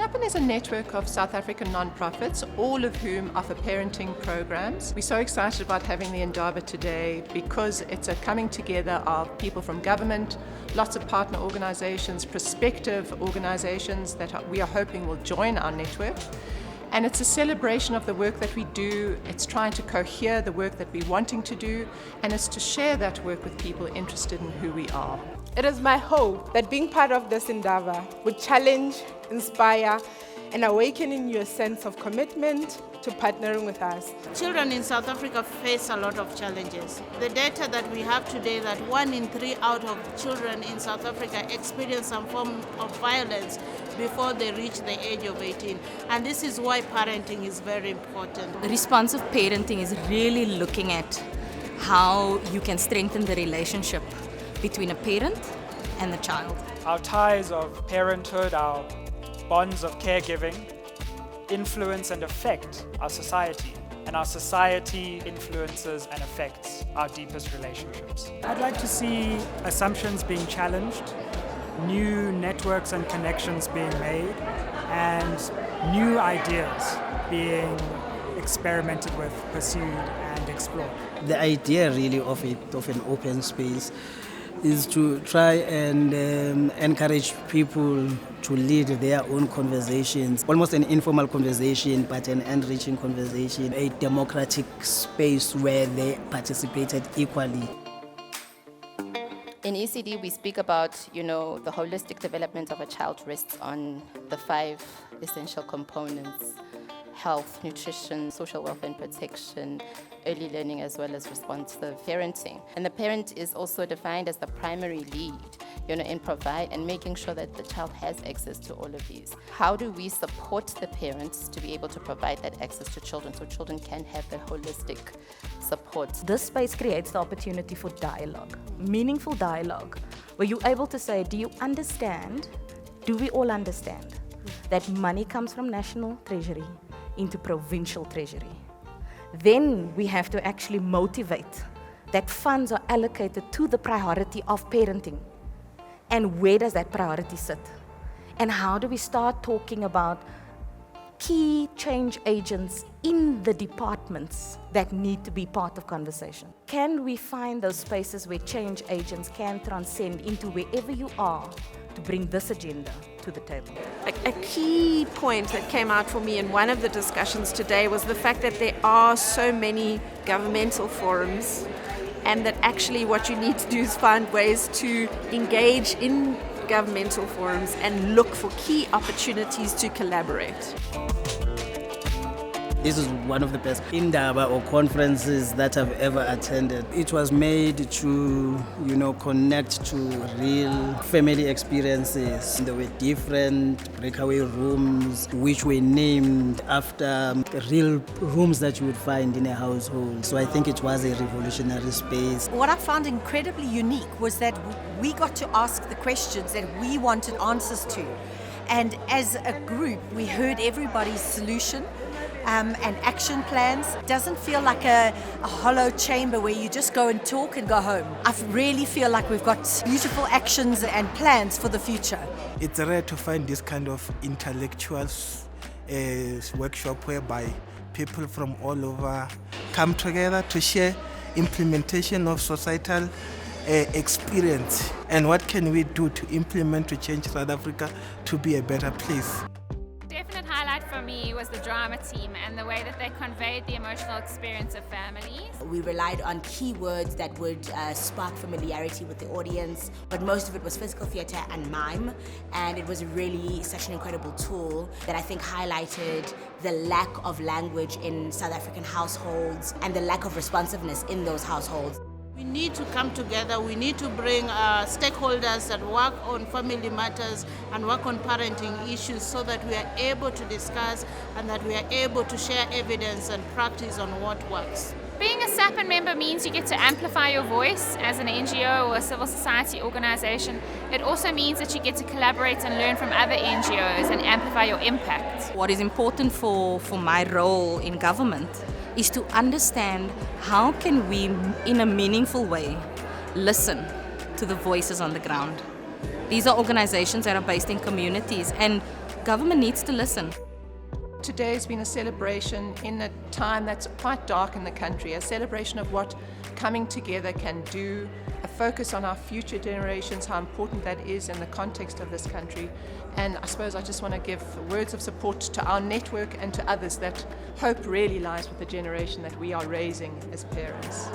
SAPPIN is a network of South African non-profits, all of whom offer parenting programs. We're so excited about having the Indaba today because it's a coming together of people from government, lots of partner organizations, prospective organizations that we are hoping will join our network. And it's a celebration of the work that we do. It's trying to cohere the work that we're wanting to do, and it's to share that work with people interested in who we are. It is my hope that being part of this Indaba would challenge, inspire, and awaken in you a sense of commitment to partnering with us. Children in South Africa face a lot of challenges. The data that we have today, that 1 in 3 out of children in South Africa experience some form of violence before they reach the age of 18. And this is why parenting is very important. Responsive parenting is really looking at how you can strengthen the relationship between a parent and the child. Our ties of parenthood, our bonds of caregiving, influence and affect our society, and our society influences and affects our deepest relationships. I'd like to see assumptions being challenged, new networks and connections being made, and new ideas being experimented with, pursued and explored. The idea really of an open space is to try and encourage people to lead their own conversations, almost an informal conversation, but an enriching conversation, a democratic space where they participated equally. In ECD, we speak about, the holistic development of a child rests on the 5 essential components: health, nutrition, social welfare and protection, early learning, as well as responsive parenting. And the parent is also defined as the primary lead, in provide and making sure that the child has access to all of these. How do we support the parents to be able to provide that access to children so children can have that holistic support? This space creates the opportunity for dialogue, meaningful dialogue, where you're able to say, do you understand, do we all understand that money comes from national treasury into provincial treasury? Then we have to actually motivate that funds are allocated to the priority of parenting. And where does that priority sit? And how do we start talking about key change agents in the departments that need to be part of conversation? Can we find those spaces where change agents can transcend into wherever you are to bring this agenda to the table? A key point that came out for me in one of the discussions today was the fact that there are so many governmental forums, and that actually what you need to do is find ways to engage in governmental forums and look for key opportunities to collaborate. This is one of the best Indaba or conferences that I've ever attended. It was made to, connect to real family experiences. There were different breakaway rooms which were named after real rooms that you would find in a household. So I think it was a revolutionary space. What I found incredibly unique was that we got to ask the questions that we wanted answers to. And as a group, we heard everybody's solution and action plans. It doesn't feel like a hollow chamber where you just go and talk and go home. I really feel like we've got beautiful actions and plans for the future. It's rare to find this kind of intellectual workshop whereby people from all over come together to share implementation of societal experience and what can we do to implement to change South Africa to be a better place. Definite highlight for me was the drama team and the way that they conveyed the emotional experience of families. We relied on keywords that would spark familiarity with the audience, but most of it was physical theatre and mime, and it was really such an incredible tool that I think highlighted the lack of language in South African households and the lack of responsiveness in those households. We need to come together, we need to bring stakeholders that work on family matters and work on parenting issues so that we are able to discuss and that we are able to share evidence and practice on what works. Being a SAPPIN member means you get to amplify your voice as an NGO or a civil society organisation. It also means that you get to collaborate and learn from other NGOs and amplify your impact. What is important for my role in government is to understand how can we, in a meaningful way, listen to the voices on the ground. These are organizations that are based in communities, and government needs to listen. Today has been a celebration in a time that's quite dark in the country, a celebration of what coming together can do, a focus on our future generations, how important that is in the context of this country. And I suppose I just want to give words of support to our network and to others that hope really lies with the generation that we are raising as parents.